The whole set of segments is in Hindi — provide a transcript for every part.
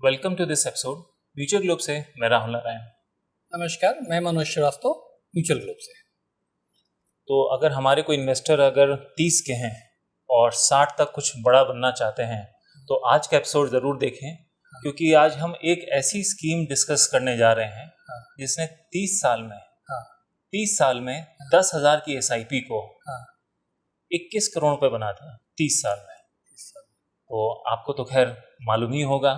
Welcome to this episode future globe से मैं राहुल नारायण। नमस्कार, मैं मनोज श्रीवास्तव म्यूचुअल ग्लोब से। तो अगर हमारे कोई इन्वेस्टर अगर 30 के हैं और 60 तक कुछ बड़ा बनना चाहते हैं तो आज का एपिसोड ज़रूर देखें, क्योंकि आज हम एक ऐसी स्कीम डिस्कस करने जा रहे हैं जिसने 30 साल में 10,000 की SIP को 21 करोड़ रुपए बना दिया 30 साल में। तो आपको तो खैर मालूम ही होगा।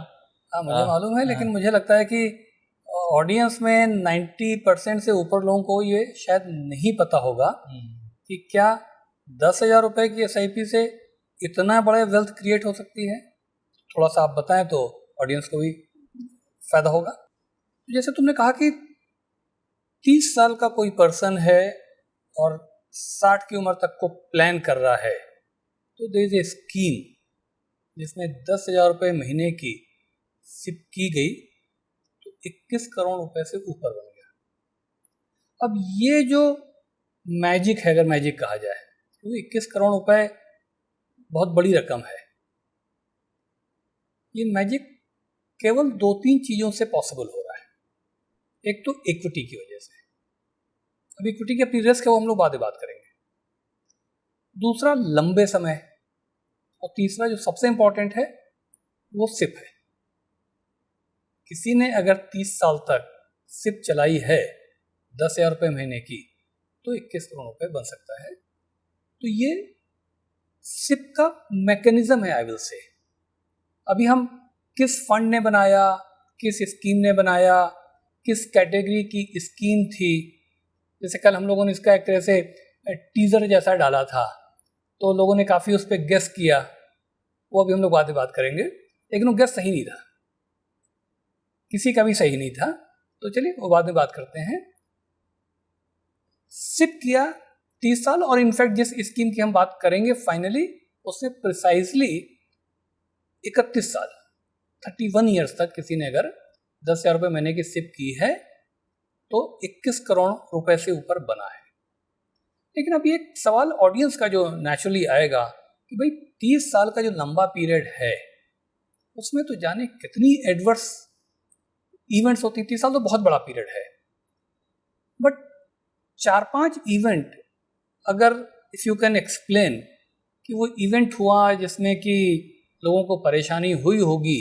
हाँ, मुझे मालूम है, लेकिन मुझे लगता है कि ऑडियंस में 90% से ऊपर लोगों को ये शायद नहीं पता होगा कि क्या 10,000 रुपये की SIP से इतना बड़ा वेल्थ क्रिएट हो सकती है। थोड़ा सा आप बताएं तो ऑडियंस को भी फायदा होगा। जैसे तुमने कहा कि 30 साल का कोई पर्सन है और 60 की उम्र तक को प्लान कर रहा है, तो देयर इज ए स्कीम जिसमें 10,000 रुपये महीने की SIP की गई तो 21 करोड़ रुपए से ऊपर बन गया। अब ये जो मैजिक है, अगर मैजिक कहा जाए, तो 21 करोड़ रुपए बहुत बड़ी रकम है। ये मैजिक केवल 2-3 चीज़ों से पॉसिबल हो रहा है। एक तो इक्विटी की वजह से, अब इक्विटी की अपनी रिस्क है, वो हम लोग बाद में बात करेंगे। दूसरा लंबे समय, और तीसरा जो सबसे इंपॉर्टेंट है वो SIP है। किसी ने अगर 30 साल तक SIP चलाई है 10,000 रुपये महीने की तो 21 करोड़ रुपए बन सकता है। तो ये SIP का मैकेनिज्म है, आई विल से। अभी हम किस फंड ने बनाया, किस स्कीम ने बनाया, किस कैटेगरी की स्कीम थी, जैसे कल हम लोगों ने इसका एक तरह से टीजर जैसा डाला था तो लोगों ने काफ़ी उस पर गेस किया, वो अभी हम लोग बाद में बात करेंगे, लेकिन वो गेस सही नहीं था, किसी का भी सही नहीं था, तो चलिए वो बाद में बात करते हैं। SIP किया 30 साल, और इनफैक्ट जिस स्कीम की हम बात करेंगे फाइनली, उसने प्रिसाइजली 31 साल 31 ईयर्स तक किसी ने अगर 10,000 रुपये महीने की SIP की है तो 21 करोड़ रुपए से ऊपर बना है। लेकिन अभी एक सवाल ऑडियंस का जो नेचुरली आएगा कि भाई 30 साल का जो लंबा पीरियड है उसमें तो जाने कितनी एडवर्स इवेंट्स होती। 30 साल तो बहुत बड़ा पीरियड है, बट 4-5 इवेंट अगर इफ़ यू कैन एक्सप्लेन कि वो इवेंट हुआ जिसमें कि लोगों को परेशानी हुई होगी,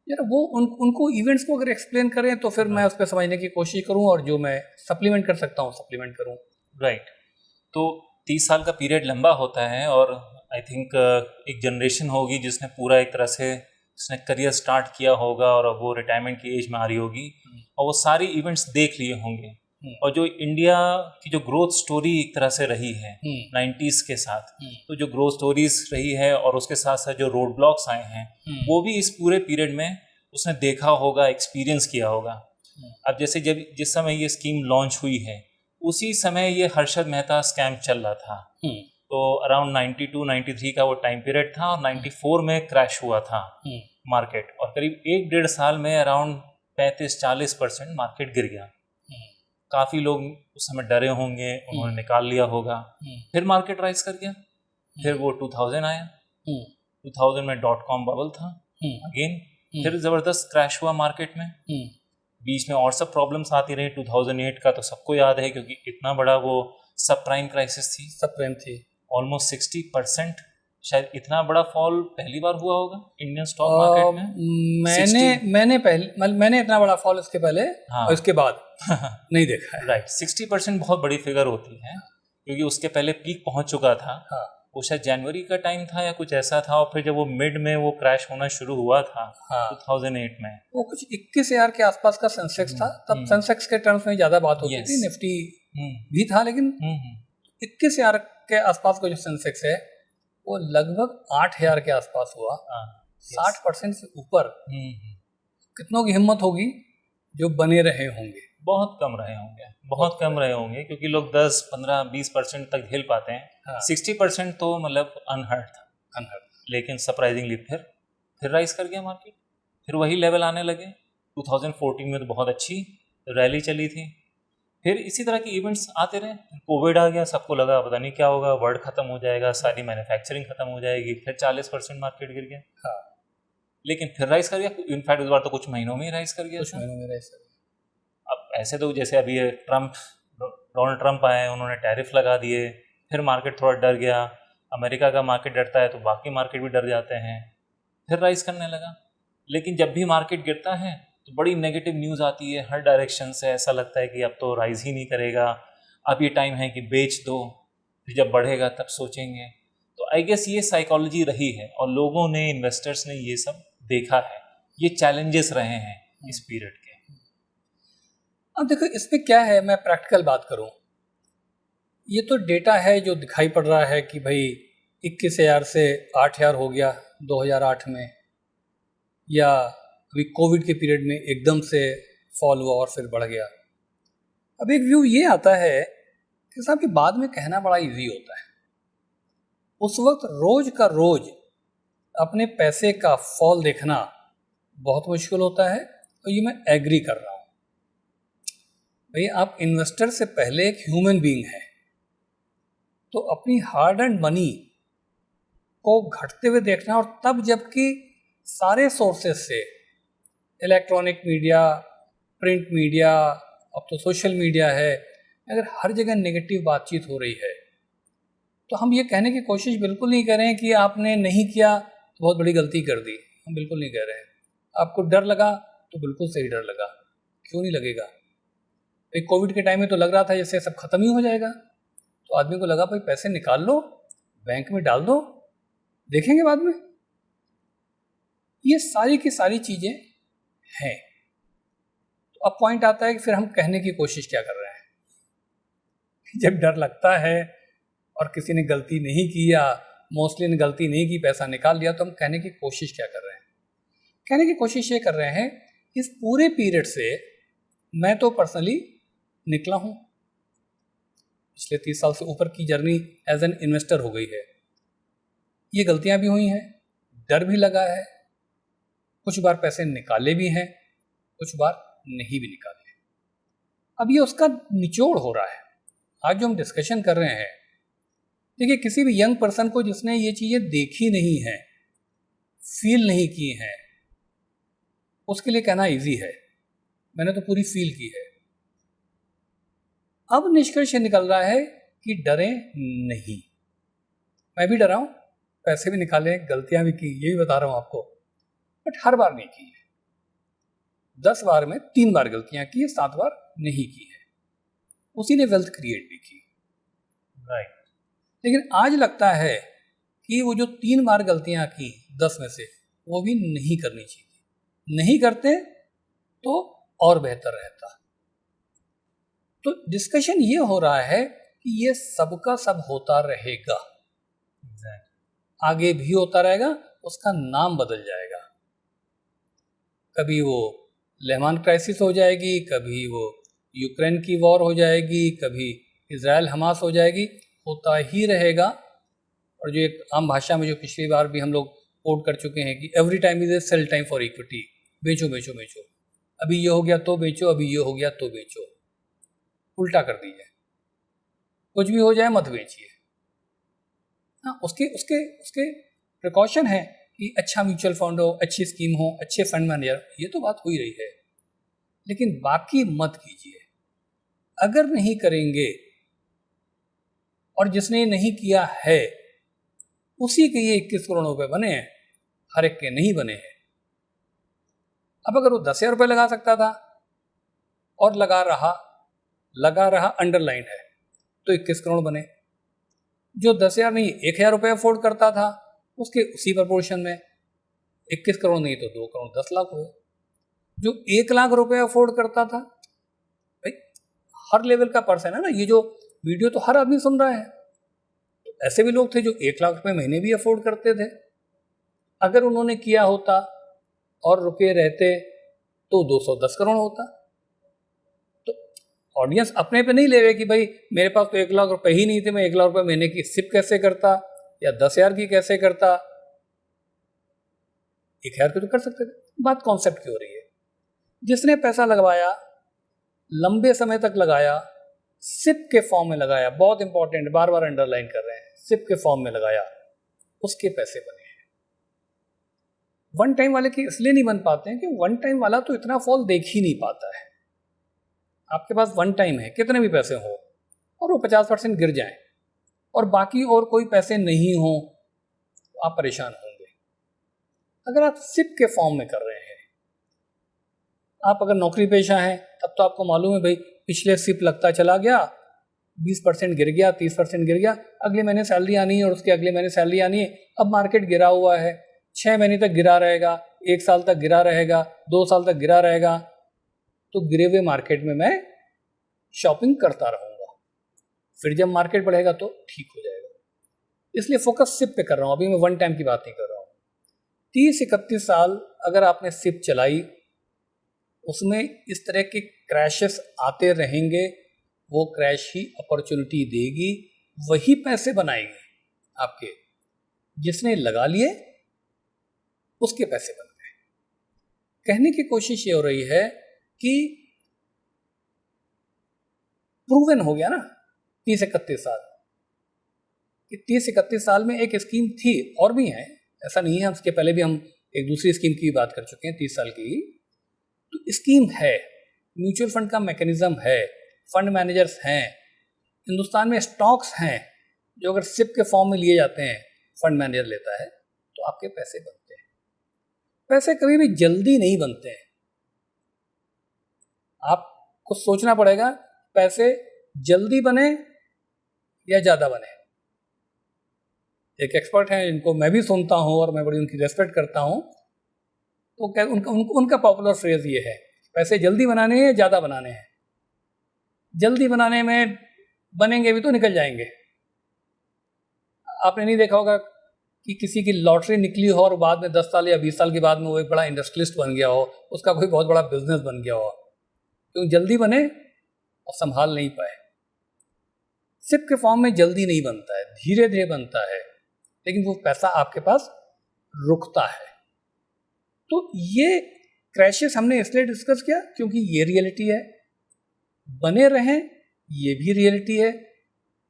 यार वो उनको इवेंट्स को अगर एक्सप्लेन करें तो फिर मैं उस पर समझने की कोशिश करूं, और जो मैं सप्लीमेंट कर सकता हूं सप्लीमेंट करूं। राइट। तो 30 साल का पीरियड लंबा होता है, और आई थिंक एक जनरेशन होगी जिसने पूरा एक तरह से उसने करियर स्टार्ट किया होगा और अब वो रिटायरमेंट की एज में आ रही होगी और वो सारी इवेंट्स देख लिए होंगे। और जो इंडिया की जो ग्रोथ स्टोरी एक तरह से रही है 90s के साथ, तो जो ग्रोथ स्टोरीज रही है और उसके साथ साथ जो रोड ब्लॉक्स आए हैं वो भी इस पूरे पीरियड में उसने देखा होगा, एक्सपीरियंस किया होगा। अब जैसे जब जिस समय ये स्कीम लॉन्च हुई है उसी समय ये हर्षद मेहता स्कैम चल रहा था, तो अराउंड 92-93 का वो टाइम पीरियड था, और 94 में क्रैश हुआ था मार्केट, और करीब 1-1.5 साल में अराउंड 35-40% मार्केट गिर गया। काफ़ी लोग उस समय डरे होंगे, उन्होंने निकाल लिया होगा। फिर मार्केट राइज कर गया, फिर वो 2000 आया, 2000 में .com बबल था अगेन, फिर ज़बरदस्त क्रैश हुआ मार्केट में। बीच में और सब प्रॉब्लम्स आती रही। 2008 का तो सबको याद है, क्योंकि इतना बड़ा वो सब प्राइम क्राइसिस थी, ऑलमोस्ट 60%, शायद इतना बड़ा फॉल पहली बार हुआ होगा इंडियन स्टॉक मार्केट में। मैंने इतना बड़ा फॉल इसके पहले और इसके बाद नहीं देखा है। राइट, 60% बहुत बड़ी फिगर होती है, क्योंकि उसके पहले पीक पहुंच चुका था। वो शायद जनवरी का टाइम था या कुछ ऐसा था, और फिर जब वो मिड में वो क्रैश होना शुरू हुआ था 2008 में, वो कुछ 21,000 के आसपास का सेंसेक्स था। तब सेंसेक्स के टर्म्स में ज्यादा बात होती थी, निफ्टी भी था, लेकिन 21,000 के आसपास का जो सेंसेक्स है वो लगभग 8,000 के आसपास हुआ। 60% से ऊपर कितनों की हिम्मत होगी जो बने रहे होंगे। बहुत कम रहे होंगे, क्योंकि लोग 10, 15, 20% तक झेल पाते हैं। 60% तो मतलब अनहर्ड था, लेकिन सरप्राइजिंगली फिर राइज कर गया मार्केट, फिर वही लेवल आने लगे। 2014 में तो बहुत अच्छी रैली चली थी, फिर इसी तरह के इवेंट्स आते रहे। कोविड आ गया, सबको लगा पता नहीं क्या होगा, वर्ल्ड खत्म हो जाएगा, सारी मैन्युफैक्चरिंग खत्म हो जाएगी, फिर 40% मार्केट गिर गया। लेकिन फिर राइज कर गया, इनफैक्ट इस बार तो कुछ महीनों में ही राइज कर गया कुछ था। महीनों में रह सकते। अब ऐसे तो जैसे अभी ये डोनाल्ड ट्रंप आए, उन्होंने टैरिफ लगा दिए, फिर मार्केट थोड़ा डर गया, अमेरिका का मार्केट डरता है तो बाकी मार्केट भी डर जाते हैं, फिर राइज करने लगा। लेकिन जब भी मार्केट गिरता है तो बड़ी नेगेटिव न्यूज़ आती है हर डायरेक्शन से, ऐसा लगता है कि अब तो राइज ही नहीं करेगा, अब ये टाइम है कि बेच दो, फिर जब बढ़ेगा तब सोचेंगे। तो आई गेस ये साइकोलॉजी रही है और लोगों ने, इन्वेस्टर्स ने ये सब देखा है, ये चैलेंजेस रहे हैं इस पीरियड के। अब देखो इसमें क्या है, मैं प्रैक्टिकल बात करूं, ये तो डेटा है जो दिखाई पड़ रहा है कि भाई 21,000 से 8,000 हो गया 2008 में, या अभी कोविड के पीरियड में एकदम से फॉल हुआ और फिर बढ़ गया। अब एक व्यू ये आता है कि साहब कि बाद में कहना बड़ा इजी होता है, उस वक्त रोज का रोज अपने पैसे का फॉल देखना बहुत मुश्किल होता है, और ये मैं एग्री कर रहा हूँ। भाई आप इन्वेस्टर से पहले एक ह्यूमन बीइंग है, तो अपनी हार्ड एंड मनी को घटते हुए देखना, और तब जबकि सारे सोर्सेस से, इलेक्ट्रॉनिक मीडिया, प्रिंट मीडिया, अब तो सोशल मीडिया है, अगर हर जगह नेगेटिव बातचीत हो रही है, तो हम ये कहने की कोशिश बिल्कुल नहीं कर रहे हैं कि आपने नहीं किया तो बहुत बड़ी गलती कर दी, हम बिल्कुल नहीं कह रहे हैं। आपको डर लगा तो बिल्कुल सही डर लगा, क्यों नहीं लगेगा। भाई कोविड के टाइम में तो लग रहा था जैसे सब खत्म ही हो जाएगा, तो आदमी को लगा भाई पैसे निकाल लो, बैंक में डाल दो, देखेंगे बाद में। ये सारी की सारी चीजें हैं। तो अब पॉइंट आता है कि फिर हम कहने की कोशिश क्या कर रहे हैं। जब डर लगता है और किसी ने गलती नहीं की या मोस्टली ने गलती नहीं की, पैसा निकाल लिया, तो हम कहने की कोशिश क्या कर रहे हैं। कहने की कोशिश ये कर रहे हैं, इस पूरे पीरियड से मैं तो पर्सनली निकला हूं, पिछले 30 साल से ऊपर की जर्नी एज एन इन्वेस्टर हो गई है। ये गलतियां भी हुई हैं, डर भी लगा है, कुछ बार पैसे निकाले भी हैं, कुछ बार नहीं भी निकाले। अब ये उसका निचोड़ हो रहा है। आज जो हम डिस्कशन कर रहे हैं, देखिए किसी भी यंग पर्सन को जिसने ये चीजें देखी नहीं है, फील नहीं की हैं, उसके लिए कहना इजी है, मैंने तो पूरी फील की है। अब निष्कर्ष निकल रहा है कि डरे नहीं। मैं भी डरा हूं, पैसे भी निकाले, गलतियां भी की, ये भी बता रहा हूं आपको, बट हर बार नहीं की है। 10 बार में 3 बार गलतियां की है, 7 बार नहीं की है। उसी ने वेल्थ क्रिएट भी की, राइट। लेकिन आज लगता है कि वो जो 3 बार गलतियां की 10 में से, वो भी नहीं करनी चाहिए। नहीं करते तो और बेहतर रहता। तो डिस्कशन ये हो रहा है कि ये सबका सब होता रहेगा, आगे भी होता रहेगा, उसका नाम बदल जाएगा। कभी वो लेहमान क्राइसिस हो जाएगी, कभी वो यूक्रेन की वॉर हो जाएगी, कभी इजराइल हमास हो जाएगी, होता ही रहेगा। और जो एक आम भाषा में जो पिछली बार भी हम लोग कोट कर चुके हैं कि every time is a sale time for equity, बेचो बेचो बेचो, अभी ये हो गया तो बेचो, अभी ये हो गया तो बेचो, उल्टा कर दीजिए, कुछ भी हो जाए मत बेचिए। हाँ, उसके उसके उसके प्रिकॉशन है कि अच्छा म्यूचुअल फंड हो, अच्छी स्कीम हो, अच्छे फंड मैनेजर, ये तो बात हो ही रही है, लेकिन बाकी मत कीजिए। अगर नहीं करेंगे, और जिसने नहीं किया है उसी के ये 21 करोड़ रुपए बने हैं, हर एक के नहीं बने हैं। अब अगर वो 10,000 रुपये लगा सकता था और लगा रहा अंडरलाइन है, तो 21 करोड़ बने। जो 10,000 नहीं 1,000 रुपये अफोर्ड करता था, उसके उसी प्रपोर्शन में 21 करोड़ नहीं तो 2 करोड़ 10 लाख हुए। जो 1 लाख रुपए अफोर्ड करता था, भाई हर लेवल का पर्सन है ना, ये जो वीडियो तो हर आदमी सुन रहा है, तो ऐसे भी लोग थे जो 1 लाख रुपए महीने भी अफोर्ड करते थे। अगर उन्होंने किया होता और रुके रहते तो 210 करोड़ होता। तो ऑडियंस अपने पे नहीं ले रहे कि भाई मेरे पास तो 1 लाख रुपए ही नहीं थे, मैं 1 लाख रुपए महीने की सिप कैसे करता या 10,000 की कैसे करता, 1,000 की तो कर सकते थे। बात कॉन्सेप्ट की हो रही है। जिसने पैसा लगवाया, लंबे समय तक लगाया, सिप के फॉर्म में लगाया, बहुत इंपॉर्टेंट, बार बार अंडरलाइन कर रहे हैं, सिप के फॉर्म में लगाया, उसके पैसे बने हैं। वन टाइम वाले के इसलिए नहीं बन पाते हैं कि वन टाइम वाला तो इतना फॉल देख ही नहीं पाता है। आपके पास वन टाइम है, कितने भी पैसे हो और वो 50% गिर जाएं और बाकी और कोई पैसे नहीं हो, तो आप परेशान होंगे। अगर आप सिप के फॉर्म में कर रहे हैं, आप अगर नौकरी पेशा हैं, तब तो आपको मालूम है भाई पिछले सिप लगता चला गया, 20% गिर गया, 30% गिर गया, अगले महीने सैलरी आनी है और उसके अगले महीने सैलरी आनी है। अब मार्केट गिरा हुआ है, 6 महीने तक गिरा रहेगा, 1 साल तक गिरा रहेगा, 2 साल तक गिरा रहेगा, तो गिरे हुए मार्केट में मैं शॉपिंग करता रहूँगा, फिर जब मार्केट बढ़ेगा तो ठीक हो जाएगा। इसलिए फोकस सिप पे कर रहा हूँ, अभी मैं वन टाइम की बात नहीं कर रहा हूँ। 30-31 साल अगर आपने सिप चलाई, उसमें इस तरह के क्रैशेस आते रहेंगे, वो क्रैश ही अपॉर्चुनिटी देगी, वही पैसे बनाएगी आपके। जिसने लगा लिए उसके पैसे बन गए। कहने की कोशिश ये हो रही है कि प्रूवन हो गया ना 30-31 साल कि 30-31 साल में एक स्कीम थी, और भी है, ऐसा नहीं है, उसके पहले भी हम एक दूसरी स्कीम की बात कर चुके हैं 30 साल की। तो स्कीम है, म्यूचुअल फंड का मैकेनिज्म है, फंड मैनेजर्स हैं, हिंदुस्तान में स्टॉक्स हैं जो अगर सिप के फॉर्म में लिए जाते हैं, फंड मैनेजर लेता है तो आपके पैसे बनते हैं। पैसे कभी भी जल्दी नहीं बनते हैं, आपको सोचना पड़ेगा पैसे जल्दी बने या ज़्यादा बने। एक एक्सपर्ट हैं जिनको मैं भी सुनता हूँ और मैं बड़ी उनकी रेस्पेक्ट करता हूँ, तो उनका पॉपुलर फ्रेज ये है, पैसे जल्दी बनाने हैं या ज़्यादा बनाने हैं। जल्दी बनाने में बनेंगे भी तो निकल जाएंगे। आपने नहीं देखा होगा कि किसी की लॉटरी निकली हो और बाद में 10 साल या 20 साल के बाद में वो एक बड़ा इंडस्ट्रियलिस्ट बन गया हो, उसका कोई बहुत बड़ा बिजनेस बन गया हो, क्योंकि जल्दी बने और संभाल नहीं पाए। सिप के फॉर्म में जल्दी नहीं बनता है, धीरे धीरे बनता है, लेकिन वो पैसा आपके पास रुकता है। तो ये क्रैशेस हमने इसलिए डिस्कस किया क्योंकि ये रियलिटी है, बने रहें ये भी रियलिटी है।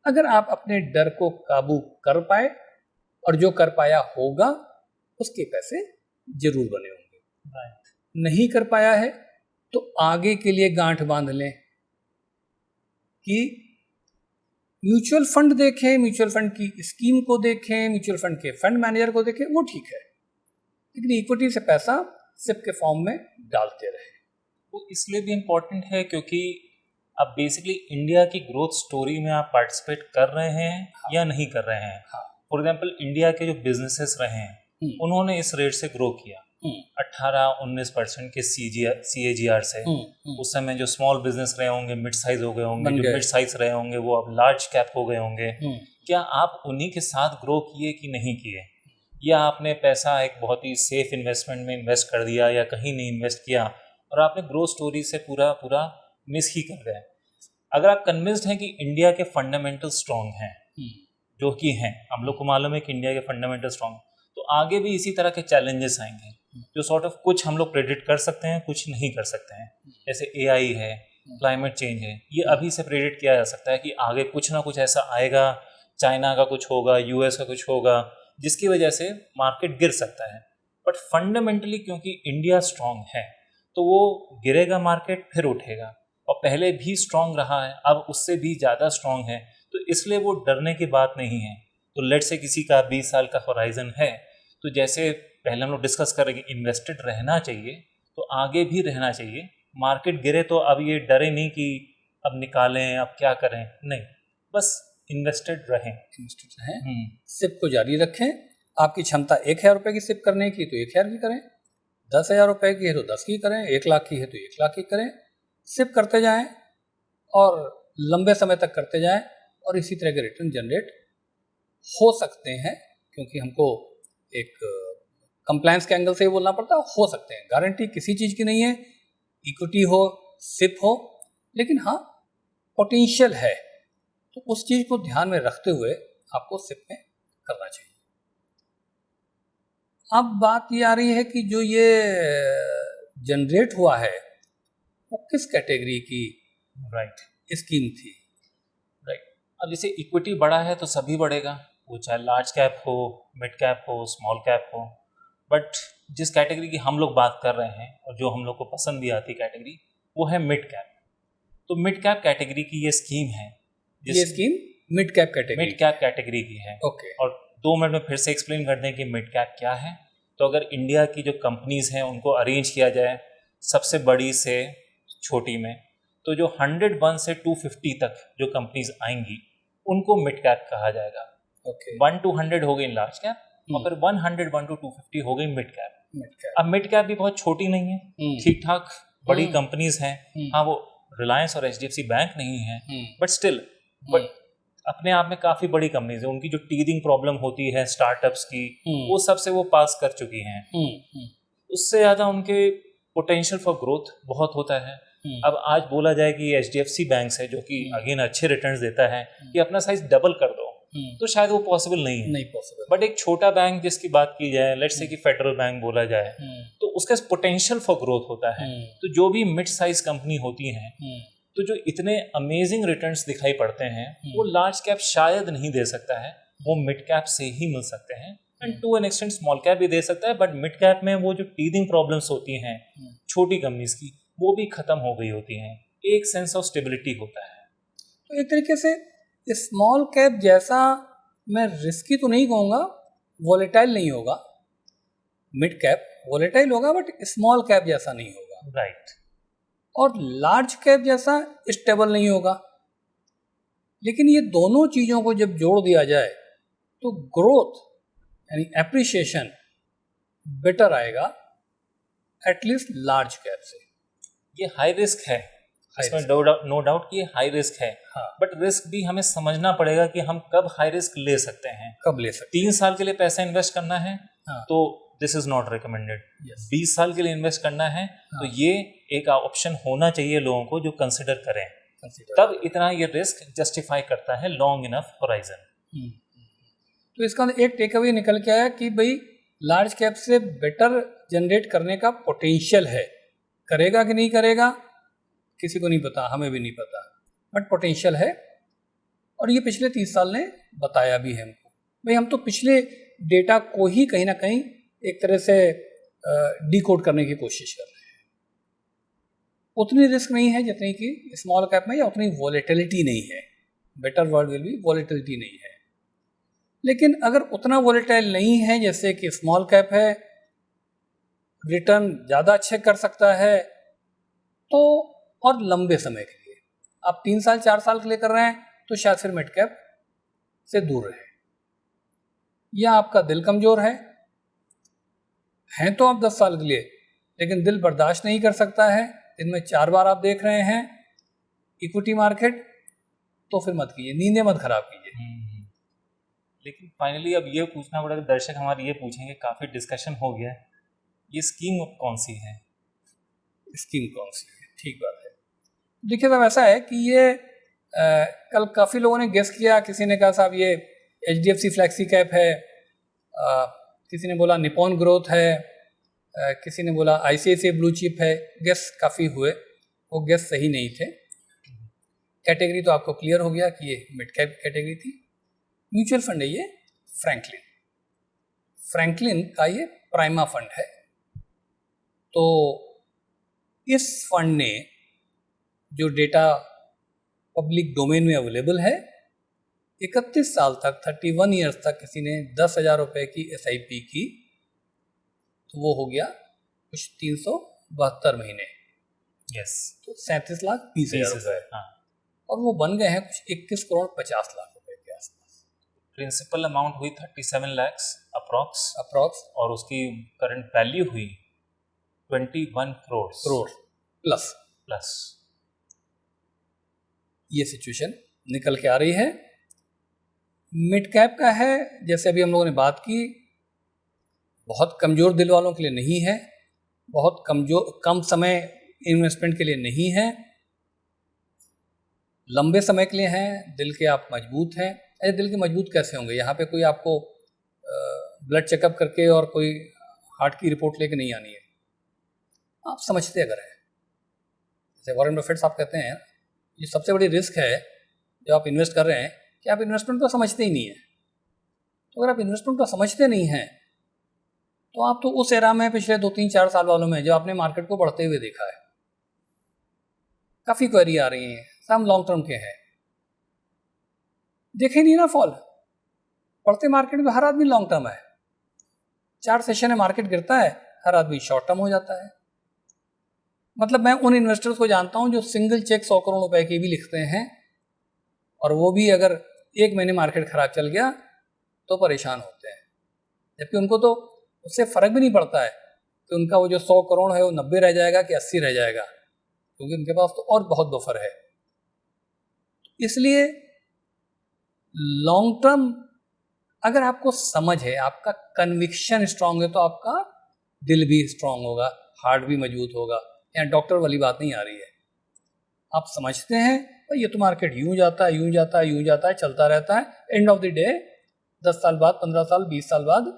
अगर आप अपने डर को काबू कर पाए और जो कर पाया होगा उसके पैसे जरूर बने होंगे। नहीं कर पाया है तो आगे के लिए गांठ बांध लें कि म्यूचुअल फंड देखें, म्यूचुअल फंड की स्कीम को देखें, म्यूचुअल फंड के फंड मैनेजर को देखें, वो ठीक है, लेकिन इक्विटी से पैसा सिप के फॉर्म में डालते रहे। वो इसलिए भी इम्पोर्टेंट है क्योंकि अब बेसिकली इंडिया की ग्रोथ स्टोरी में आप पार्टिसिपेट कर रहे हैं या नहीं कर रहे हैं। फॉर एग्जांपल इंडिया के जो बिजनेसेस रहे हैं उन्होंने इस रेट से ग्रो किया 18-19% के CAGR से। उस समय जो स्मॉल बिजनेस रहे होंगे मिड साइज हो गए होंगे, जो मिड साइज रहे होंगे वो अब लार्ज कैप हो गए होंगे। क्या आप उन्हीं के साथ ग्रो किए कि नहीं किए, या आपने पैसा एक बहुत ही सेफ इन्वेस्टमेंट में इन्वेस्ट कर दिया या कहीं नहीं इन्वेस्ट किया और आपने ग्रोथ स्टोरी से पूरा मिस ही कर गए। अगर आप कन्विंस्ड हैं कि इंडिया के फंडामेंटल स्ट्रॉन्ग हैं, जो कि हैं, हम लोग को मालूम है कि इंडिया के फंडामेंटल स्ट्रॉन्ग, तो आगे भी इसी तरह के चैलेंजेस आएंगे जो सॉर्ट ऑफ कुछ हम लोग प्रेडिक्ट कर सकते हैं, कुछ नहीं कर सकते हैं। जैसे AI है, क्लाइमेट चेंज है, ये अभी से प्रेडिक्ट किया जा सकता है कि आगे कुछ ना कुछ ऐसा आएगा, चाइना का कुछ होगा, US का कुछ होगा, जिसकी वजह से मार्केट गिर सकता है। बट फंडामेंटली क्योंकि इंडिया स्ट्रॉन्ग है तो वो गिरेगा मार्केट फिर उठेगा, और पहले भी स्ट्रॉन्ग रहा है, अब उससे भी ज़्यादा स्ट्रॉन्ग है, तो इसलिए वो डरने की बात नहीं है। तो लेट से किसी का 20 साल का होराइजन है, तो जैसे पहले हम लोग डिस्कस कर रहे हैं कि इन्वेस्टेड रहना चाहिए, तो आगे भी रहना चाहिए। मार्केट गिरे तो अब ये डरे नहीं कि अब निकालें, अब क्या करें, नहीं, बस इन्वेस्टेड रहें। सिप को जारी रखें। आपकी क्षमता 1,000 रुपये की सिप करने की तो 1,000 की करें, 10,000 रुपये की है तो 10 की करें, 1 लाख की है तो 1 लाख की करें। सिप करते जाएं और लंबे समय तक करते जाएं, और इसी तरह के रिटर्न जनरेट हो सकते हैं, क्योंकि हमको एक कंप्लायंस के एंगल से ही बोलना पड़ता है, हो सकते हैं। गारंटी किसी चीज़ की नहीं है, इक्विटी हो, सिप हो, लेकिन हाँ पोटेंशियल है, तो उस चीज़ को ध्यान में रखते हुए आपको सिप में करना चाहिए। अब बात ये आ रही है कि जो ये जनरेट हुआ है वो किस कैटेगरी की स्कीम थी। अब जैसे इक्विटी बढ़ा है तो सभी बढ़ेगा, वो चाहे लार्ज कैप हो, मिड कैप हो, स्मॉल कैप हो। बट जिस कैटेगरी की हम लोग बात कर रहे हैं और जो हम लोग को पसंद भी आती कैटेगरी, वो है मिड कैप। तो मिड कैप कैटेगरी की ये स्कीम है। ये स्कीम मिड कैप कैटेगरी की है। ओके। और 2 मिनट में फिर से एक्सप्लेन कर दें कि मिड कैप क्या है। तो अगर इंडिया की जो कंपनीज हैं उनको अरेंज किया जाए सबसे बड़ी से छोटी में, तो जो 101 से 250 तक जो कंपनीज आएंगी उनको मिड कैप कहा जाएगा। ओके। 1 to 100 हो गई लार्ज कैप और फिर 101 to 250 हो गई मिड कैप। अब मिड कैप भी बहुत छोटी नहीं है, ठीक ठाक बड़ी कंपनीज हैं। हाँ, वो रिलायंस और HDFC बैंक नहीं है, बट स्टिल बट अपने आप में काफी बड़ी कंपनीज है। उनकी जो टीदिंग प्रॉब्लम होती है स्टार्टअप्स की, वो सबसे वो पास कर चुकी हैं। उससे ज्यादा उनके पोटेंशियल फॉर ग्रोथ बहुत होता है। अब आज बोला जाए कि HDFC बैंक है जो कि अगेन अच्छे रिटर्न्स देता है कि अपना साइज डबल कर दो, तो शायद वो पॉसिबल नहीं है। बट एक छोटा बैंक जिसकी बात की जाए, लेट्स से कि फेडरल बैंक बोला जाए, तो उसका पोटेंशियल फॉर ग्रोथ होता है। तो जो भी मिड साइज कंपनी होती हैं, तो जो इतने अमेजिंग रिटर्न्स दिखाई पड़ते हैं वो लार्ज कैप शायद नहीं दे सकता है, वो मिड कैप से ही मिल सकते हैं। And to an extent small cap भी दे सकता है, बट मिड कैप में वो जो टीदिंग प्रॉब्लम्स होती हैं छोटी कंपनीज की, वो भी खत्म हो गई होती हैं। एक सेंस ऑफ स्टेबिलिटी होता है। तो एक तरीके से स्मॉल कैप जैसा, मैं रिस्की तो नहीं कहूँगा, वॉलेटाइल नहीं होगा। मिड कैप वॉलेटाइल होगा बट स्मॉल कैप जैसा नहीं होगा। राइट। और लार्ज कैप जैसा स्टेबल नहीं होगा। लेकिन ये दोनों चीज़ों को जब जोड़ दिया जाए तो ग्रोथ यानी एप्रिसिएशन बेटर आएगा एटलीस्ट लार्ज कैप से। ये हाई रिस्क है, इसमें नो डाउट कि ये हाई रिस्क है। हाँ। बट रिस्क भी हमें समझना पड़ेगा कि हम कब हाई रिस्क ले सकते हैं, कब ले सकते 3 साल के लिए पैसा इन्वेस्ट करना है। हाँ। तो this is not recommended. Yes. 20 साल के लिए इन्वेस्ट करना है। हाँ। तो ये एक ऑप्शन होना चाहिए लोगों को जो कंसिडर करें, तब इतना ये रिस्क जस्टिफाई करता है लॉन्ग इनफ होराइजन। तो इसका एक टेक अवे निकल के आया कि भाई लार्ज कैप से बेटर जनरेट करने का पोटेंशियल है। करेगा कि नहीं करेगा किसी को नहीं पता, हमें भी नहीं पता, बट पोटेंशियल है। और ये पिछले 30 साल ने बताया भी है हमको। भाई हम तो पिछले डेटा को ही कहीं ना कहीं एक तरह से डिकोड करने की कोशिश कर रहे हैं। उतनी रिस्क नहीं है जितनी कि स्मॉल कैप में, या उतनी वॉलेटिलिटी नहीं है। Better word will be volatility नहीं है। लेकिन अगर उतना वॉलेटाइल नहीं है जैसे कि स्मॉल कैप है, रिटर्न ज़्यादा अच्छे कर सकता है, तो और लंबे समय के लिए आप 3 साल 4 साल के लिए कर रहे हैं तो शायद फिर मिड कैप से दूर रहे। या आपका दिल कमज़ोर है तो आप 10 साल के लिए, लेकिन दिल बर्दाश्त नहीं कर सकता है, दिन में 4 बार आप देख रहे हैं इक्विटी मार्केट, तो फिर मत कीजिए, नींदें मत खराब कीजिए। लेकिन फाइनली अब ये पूछना पड़ेगा, दर्शक हमारे ये पूछेंगे, काफ़ी डिस्कशन हो गया, ये स्कीम कौन सी है? स्कीम कौन सी है, ठीक बात है। देखिए साहब, ऐसा है कि ये कल काफ़ी लोगों ने गेस किया। किसी ने कहा साहब ये HDFC फ्लैक्सी कैप है, किसी ने बोला निपॉन ग्रोथ है, किसी ने बोला ICICI ब्लू चिप है। गेस काफ़ी हुए, वो गेस सही नहीं थे। कैटेगरी तो आपको क्लियर हो गया कि ये मिड कैप कैटेगरी थी। म्यूचुअल फंड है ये फ्रैंकलिन का ये प्राइमा फंड है। तो इस फंड ने जो डेटा पब्लिक डोमेन में अवेलेबल है, 31 साल तक 31 ईयर्स तक किसी ने 10,000 रुपये की SIP की, तो वो हो गया कुछ 372 महीने। यस। तो 37,20,000 रुपये। हाँ। और वो बन गए हैं कुछ 21 करोड़ 50 लाख रुपए के आसपास। प्रिंसिपल अमाउंट हुई 37 lakhs अप्रॉक्स, और उसकी करंट वैल्यू हुई 21 करोड़ प्लस। ये सिचुएशन निकल के आ रही है। मिड कैप का है, जैसे अभी हम लोगों ने बात की, बहुत कमज़ोर दिल वालों के लिए नहीं है, बहुत कम समय इन्वेस्टमेंट के लिए नहीं है, लंबे समय के लिए हैं। दिल के आप मजबूत हैं। अरे दिल के मजबूत कैसे होंगे? यहाँ पे कोई आपको ब्लड चेकअप करके और कोई हार्ट की रिपोर्ट लेके नहीं आनी है, आप समझते अगर हैं। जैसे वॉरेन बफेट साहब कहते हैं, ये सबसे बड़ी रिस्क है जब आप इन्वेस्ट कर रहे हैं कि आप इन्वेस्टमेंट को समझते ही नहीं है। तो अगर आप इन्वेस्टमेंट को समझते नहीं हैं तो तो आप तो उस एरा में पिछले 2-3-4 साल वालों में जो आपने मार्केट को बढ़ते हुए देखा है, काफ़ी क्वेरी आ रही हैं, सब लॉन्ग टर्म के हैं, देखे नहीं ना फॉल, बढ़ते मार्केट में हर आदमी लॉन्ग टर्म है, 4 सेशन में मार्केट गिरता है, हर आदमी शॉर्ट टर्म हो जाता है। मतलब मैं उन इन्वेस्टर्स को जानता हूं जो सिंगल चेक 100 करोड़ रुपए की भी लिखते हैं, और वो भी अगर 1 महीने मार्केट खराब चल गया तो परेशान होते हैं, जबकि उनको तो उससे फर्क भी नहीं पड़ता है कि उनका वो जो 100 करोड़ है वो 90 रह जाएगा कि 80 रह जाएगा, क्योंकि उनके पास तो और बहुत बफर है। इसलिए लॉन्ग टर्म अगर आपको समझ है, आपका कन्विक्शन स्ट्रांग है, तो आपका दिल भी स्ट्रांग होगा, हार्ट भी मजबूत होगा। यहाँ डॉक्टर वाली बात नहीं आ रही है, आप समझते हैं भाई ये तो मार्केट यूं जाता है, यूं जाता है, यूं जाता है, चलता रहता है, एंड ऑफ द डे 10 साल बाद, 15 साल, 20 साल बाद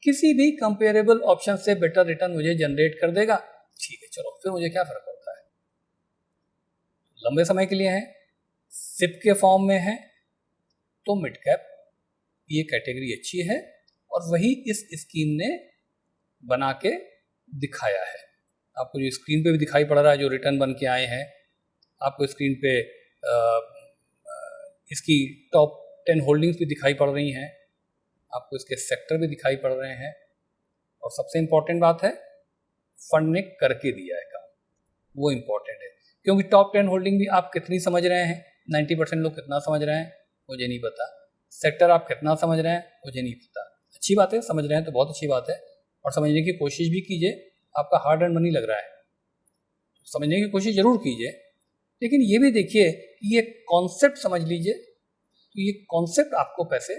किसी भी कंपेरेबल ऑप्शन से बेटर रिटर्न मुझे जनरेट कर देगा, ठीक है, चलो फिर मुझे क्या फर्क पड़ता है। लंबे समय के लिए है, सिप के फॉर्म में है, तो मिड कैप ये कैटेगरी अच्छी है, और वही इस स्कीम ने बना के दिखाया है। आपको जो स्क्रीन पे भी दिखाई पड़ रहा है, जो रिटर्न बन के आए हैं, आपको स्क्रीन पे इसकी टॉप 10 होल्डिंग्स भी दिखाई पड़ रही हैं, आपको इसके सेक्टर भी दिखाई पड़ रहे हैं, और सबसे इम्पॉर्टेंट बात है फंड ने करके दिया है काम, वो इम्पॉर्टेंट है। क्योंकि टॉप 10 होल्डिंग भी आप कितनी समझ रहे हैं, 90% लोग कितना समझ रहे हैं मुझे नहीं पता, सेक्टर आप कितना समझ रहे हैं मुझे नहीं पता। अच्छी बात है, समझ रहे हैं तो बहुत अच्छी बात है, और समझने की कोशिश भी कीजिए, आपका हार्ड एंड मनी लग रहा है, समझने की कोशिश जरूर कीजिए, लेकिन ये भी देखिए कि ये कॉन्सेप्ट समझ लीजिए, तो ये कॉन्सेप्ट आपको पैसे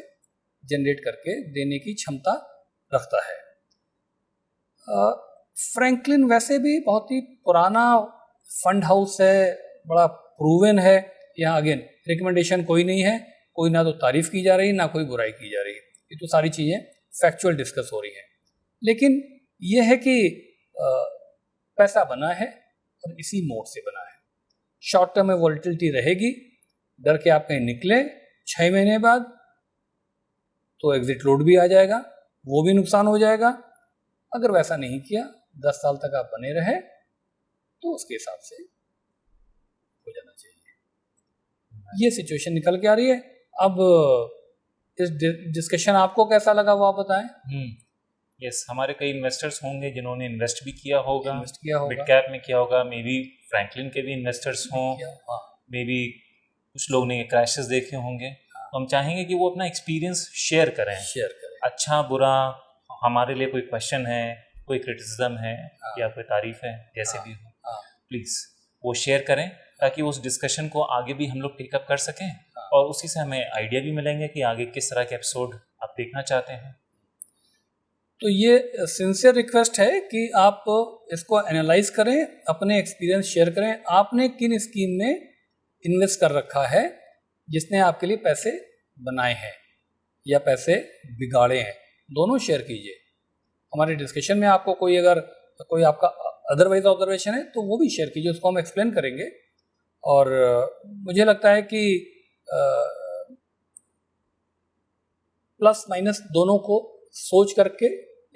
जनरेट करके देने की क्षमता रखता है। फ्रैंकलिन वैसे भी बहुत ही पुराना फंड हाउस है, बड़ा प्रूवन है, यहाँ अगेन रिकमेंडेशन कोई नहीं है, कोई ना तो तारीफ की जा रही ना कोई बुराई की जा रही, ये तो सारी चीज़ें फैक्चुअल डिस्कस हो रही हैं। लेकिन ये है कि पैसा बना है और इसी मोड से बना है, शॉर्ट टर्म में वॉलेटिलिटी रहेगी, डर के आप कहीं निकले 6 महीने बाद तो एग्जिट लोड भी आ जाएगा, वो भी नुकसान हो जाएगा। अगर वैसा नहीं किया, 10 साल तक आप बने रहे, तो उसके हिसाब से हो जाना चाहिए। ये सिचुएशन निकल के आ रही है। अब इस डिस्कशन आपको कैसा लगा वो आप बताएं। यस, हमारे कई इन्वेस्टर्स होंगे जिन्होंने इन्वेस्ट भी किया होगा, मिड होगा, कैप में किया होगा, मे बी फ्रैंकलिन के भी इन्वेस्टर्स हों, मे बी कुछ लोग ने क्रैशेस देखे होंगे, तो हम चाहेंगे कि वो अपना एक्सपीरियंस शेयर करें, अच्छा बुरा, हमारे लिए कोई क्वेश्चन है, कोई क्रिटिसिज्म है या कोई तारीफ है, जैसे भी हो, प्लीज़ वो शेयर करें, ताकि उस डिस्कशन को आगे भी हम लोग टेकअप कर सकें, और उसी से हमें आइडिया भी मिलेंगे कि आगे किस तरह के एपिसोड आप देखना चाहते हैं। तो ये सिंसियर रिक्वेस्ट है कि आप इसको एनालाइज करें, अपने एक्सपीरियंस शेयर करें, आपने किन स्कीम में इन्वेस्ट कर रखा है जिसने आपके लिए पैसे बनाए हैं या पैसे बिगाड़े हैं, दोनों शेयर कीजिए। हमारे डिस्कशन में आपको कोई अगर कोई आपका अदरवाइज ऑब्जर्वेशन है तो वो भी शेयर कीजिए, उसको हम एक्सप्लेन करेंगे। और मुझे लगता है कि प्लस माइनस दोनों को सोच करके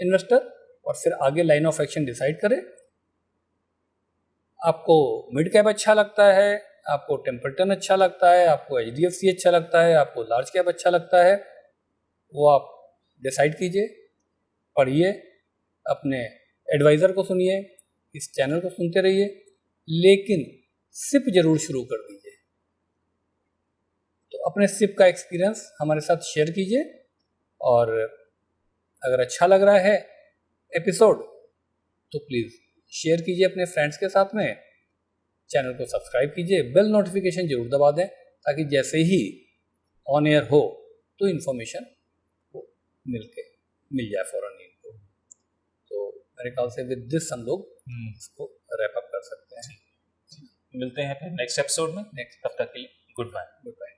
इन्वेस्टर और फिर आगे लाइन ऑफ एक्शन डिसाइड करे। आपको मिड कैप अच्छा लगता है, आपको टेम्पल्टन अच्छा लगता है, आपको HDFC अच्छा लगता है, आपको लार्ज कैप अच्छा लगता है, वो आप डिसाइड कीजिए, पढ़िए, अपने एडवाइज़र को सुनिए, इस चैनल को सुनते रहिए, लेकिन सिप जरूर शुरू कर दीजिए। तो अपने सिप का एक्सपीरियंस हमारे साथ शेयर कीजिए, और अगर अच्छा लग रहा है एपिसोड तो प्लीज़ शेयर कीजिए अपने फ्रेंड्स के साथ में, चैनल को सब्सक्राइब कीजिए, बेल नोटिफिकेशन जरूर दबा दें, ताकि जैसे ही ऑन एयर हो तो इन्फॉर्मेशन मिल जाए फौरन इनको। तो मेरे ख्याल से विद दिस हम लोग इसको रैप अप कर सकते हैं। मिलते हैं फिर नेक्स्ट एपिसोड में, तब तक के लिए गुड बाय।